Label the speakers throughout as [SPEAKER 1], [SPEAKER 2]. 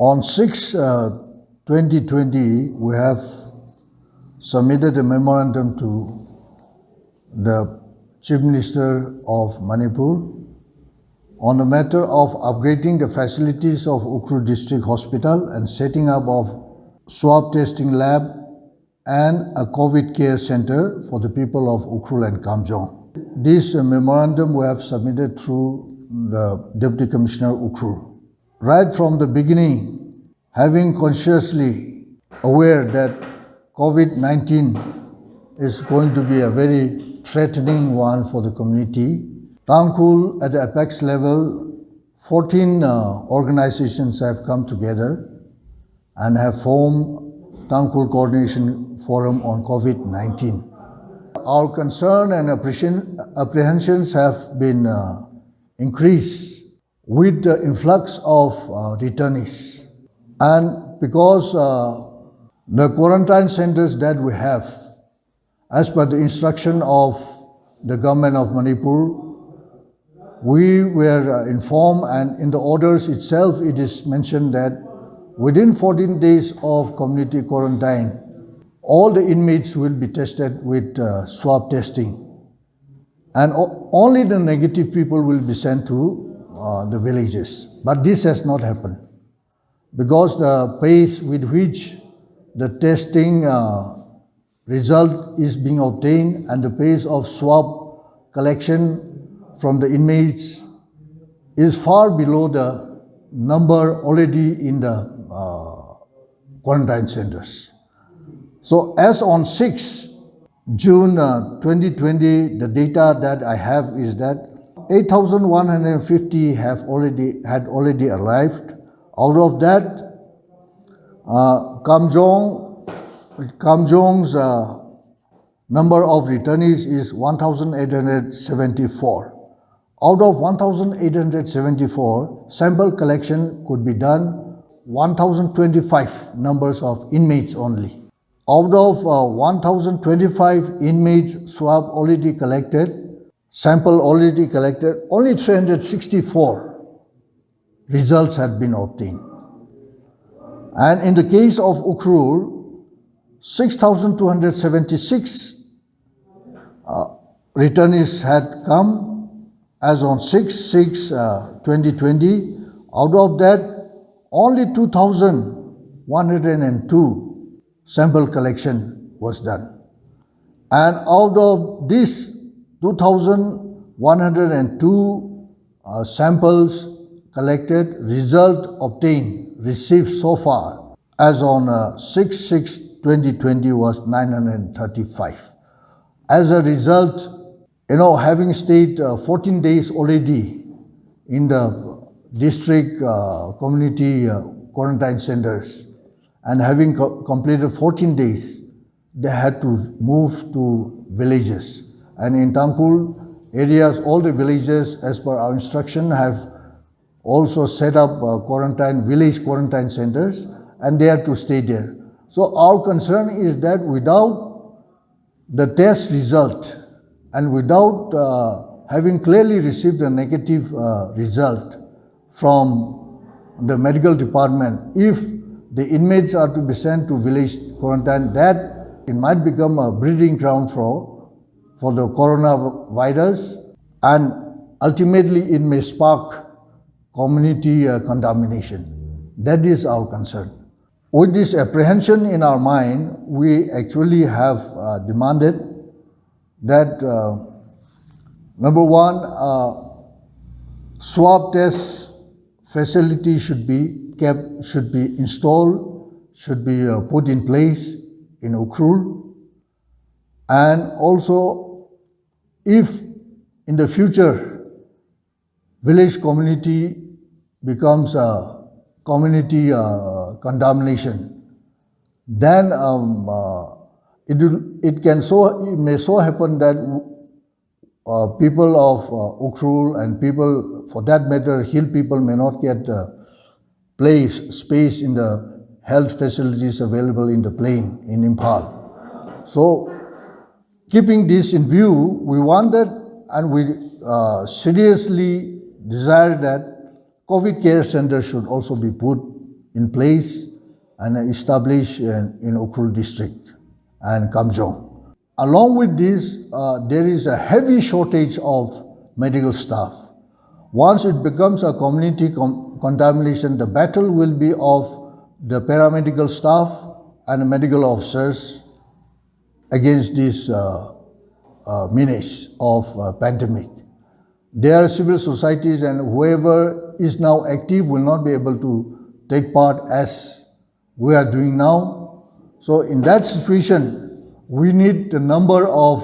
[SPEAKER 1] On 6 2020, we have submitted a memorandum to the Chief Minister of Manipur on the matter of upgrading the facilities of Ukhrul District Hospital and setting up of swab testing lab and a COVID care center for the people of Ukhrul and Kamjong. This memorandum we have submitted through the Deputy Commissioner Ukhrul. Right from the beginning, having consciously aware that COVID-19 is going to be a very threatening one for the community, Tangkhul at the apex level, 14 organizations have come together and have formed Tangkhul Coordination Forum on COVID-19. Our concern and apprehensions have been increased with the influx of returnees. And because the quarantine centers that we have, as per the instruction of the government of Manipur, we were informed, and in the orders itself it is mentioned that within 14 days of community quarantine, all the inmates will be tested with swab testing. And only the negative people will be sent to the villages. But this has not happened because the pace with which the testing result is being obtained and the pace of swab collection from the inmates is far below the number already in the quarantine centers. So as on 6 June 2020, the data that I have is that 8,150 had already arrived. Out of that, Kamjong's number of returnees is 1,874. Out of 1,874, sample collection could be done 1,025 numbers of inmates only. Out of 1,025 inmates swab already collected, sample already collected, only 364 results had been obtained. And in the case of Ukhrul, 6,276 returnees had come as on 6/6/2020. Out of that, only 2,102 sample collection was done. And out of this 2,102 samples collected, result obtained, received so far as on 6/6/2020 was 935. As a result, having stayed 14 days already in the district community quarantine centers and having completed 14 days, they had to move to villages. And in Tangkhul areas, all the villages, as per our instruction, have also set up village quarantine centers, and they have to stay there. So our concern is that without the test result and without having clearly received a negative result from the medical department, if the inmates are to be sent to village quarantine, that it might become a breeding ground for the coronavirus, and ultimately it may spark community contamination. That is our concern. With this apprehension in our mind, we actually have demanded that, number one, swab test facility should be kept, should be installed, should be put in place in Ukhrul. And also, if in the future village community becomes a community contamination, then it may so happen that people of Ukhrul and people, for that matter, hill people may not get space in the health facilities available in the plain in Imphal. So, keeping this in view, we wanted and we seriously desire that COVID care centers should also be put in place and established in Ukhrul district and Kamjong. Along with this, there is a heavy shortage of medical staff. Once it becomes a community contamination, the battle will be of the paramedical staff and medical officers against this menace of pandemic. Their civil societies and whoever is now active will not be able to take part as we are doing now. So in that situation, we need the number of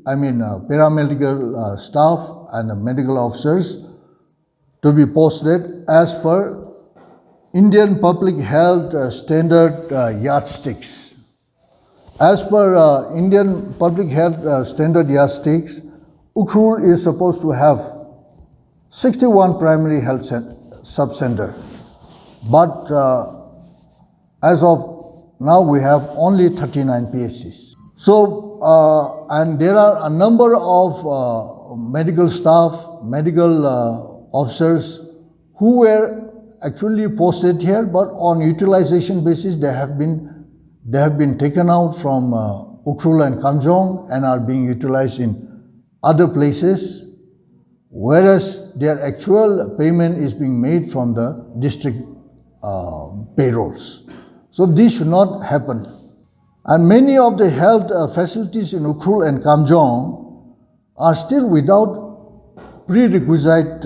[SPEAKER 1] paramedical staff and medical officers to be posted as per Indian Public Health Standard yardsticks. As per Indian Public Health Standard yardsticks, Ukhrul is supposed to have 61 primary health sub-center. But as of now, we have only 39 PSCs. So, and there are a number of medical staff, medical officers who were actually posted here, but on utilization basis, they have been taken out from Ukhrul and Kamjong and are being utilized in other places, whereas their actual payment is being made from the district payrolls. So this should not happen. And many of the health facilities in Ukhrul and Kamjong are still without prerequisite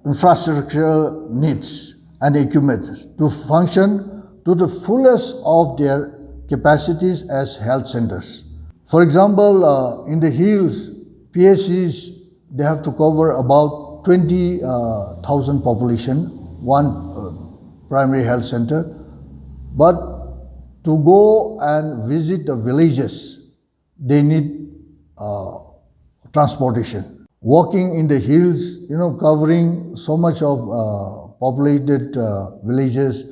[SPEAKER 1] infrastructure needs and equipment to function to the fullest of their capacities as health centers. For example, in the hills, PSCs, they have to cover about 20,000 population, one primary health center. But to go and visit the villages, they need transportation. Walking in the hills, covering so much of populated villages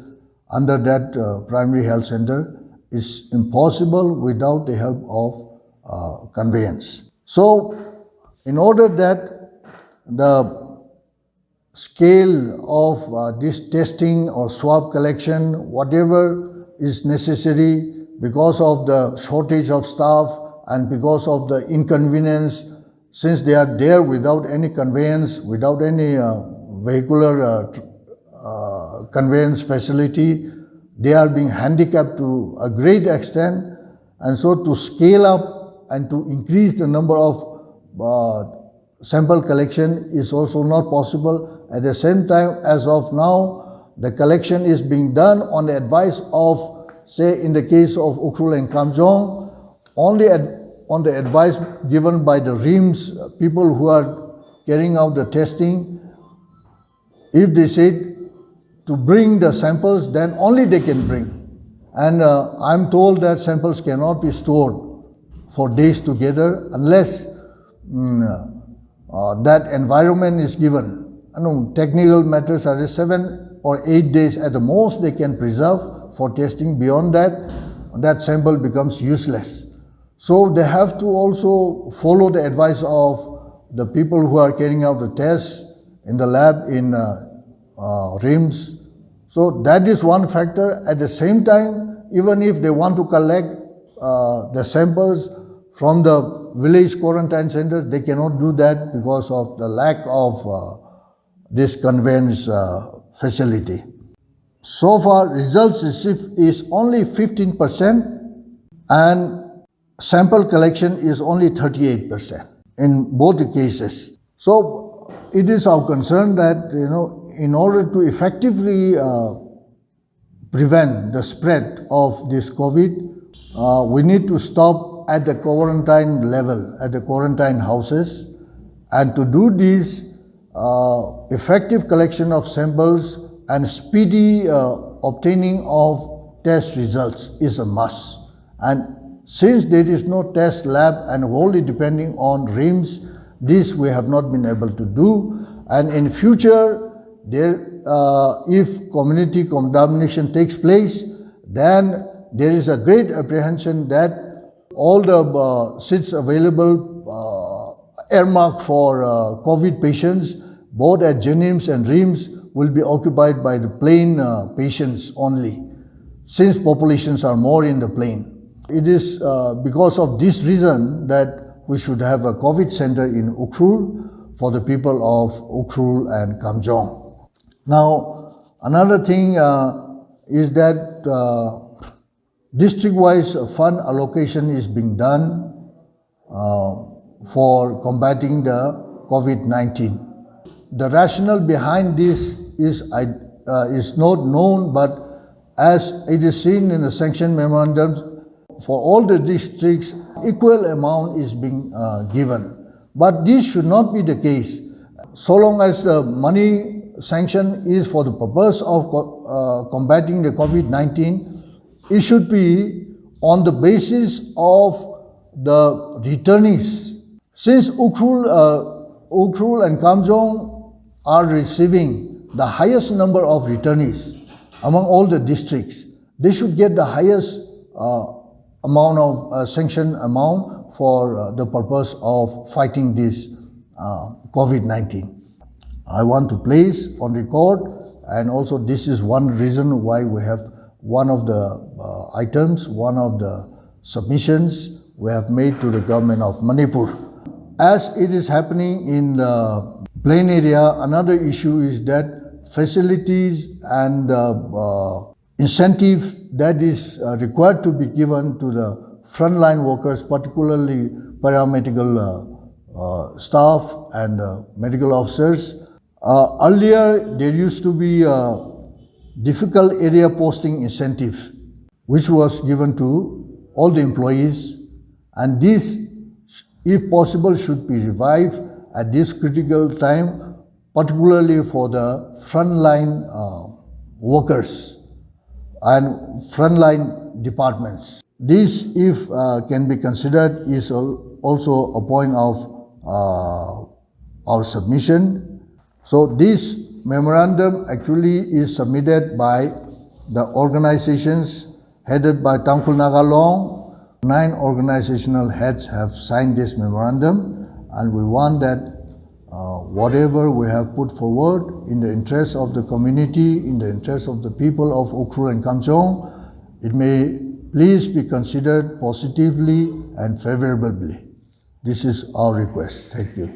[SPEAKER 1] under that primary health center is impossible without the help of conveyance. So, in order that the scale of this testing or swab collection, whatever is necessary because of the shortage of staff and because of the inconvenience, since they are there without any conveyance, without any vehicular conveyance facility, they are being handicapped to a great extent. And so to scale up and to increase the number of sample collection is also not possible. At the same time, as of now, the collection is being done on the advice of, say, in the case of Ukhrul and Kamjong, only on the advice given by the RIMS, people who are carrying out the testing. If they say to bring the samples, then only they can bring. And I'm told that samples cannot be stored for days together unless that environment is given. Technical matters are 7 or 8 days at the most they can preserve for testing. Beyond that, that sample becomes useless. So they have to also follow the advice of the people who are carrying out the tests in the lab in RIMS. So that is one factor. At the same time, even if they want to collect the samples from the village quarantine centers, they cannot do that because of the lack of this conveyance facility. So far, results received is only 15% and sample collection is only 38% in both the cases. So it is our concern that, in order to effectively prevent the spread of this COVID, we need to stop at the quarantine level, at the quarantine houses. And to do this, effective collection of samples and speedy obtaining of test results is a must. And since there is no test lab and wholly depending on RIMS, this we have not been able to do. And in future, if community contamination takes place, then there is a great apprehension that all the seats available earmarked for COVID patients, both at JNIMS and RIMS, will be occupied by the plain patients only, since populations are more in the plain. It is because of this reason that we should have a COVID center in Ukhrul for the people of Ukhrul and Kamjong. Now, another thing is that district-wise fund allocation is being done for combating the COVID-19. The rationale behind this is not known, but as it is seen in the sanction memorandums, for all the districts, equal amount is being given. But this should not be the case. So long as the money sanction is for the purpose of combating the COVID-19, it should be on the basis of the returnees. Since Ukhrul and Kamjong are receiving the highest number of returnees among all the districts, they should get the highest amount of sanction amount for the purpose of fighting this COVID-19. I want to place on record, and also this is one reason why we have one of the items, one of the submissions we have made to the government of Manipur. As it is happening in the plain area, another issue is that facilities and incentive that is required to be given to the frontline workers, particularly paramedical staff and medical officers. Earlier, there used to be difficult area posting incentives, which was given to all the employees, and this, if possible, should be revived at this critical time, particularly for the frontline workers and frontline departments. This, if can be considered, is also a point of our submission. So this memorandum actually is submitted by the organizations headed by Tangkhul Naga Long. 9 organizational heads have signed this memorandum, and we want that whatever we have put forward in the interest of the community, in the interest of the people of Ukhrul and Kamjong, it may please be considered positively and favorably. This is our request. Thank you.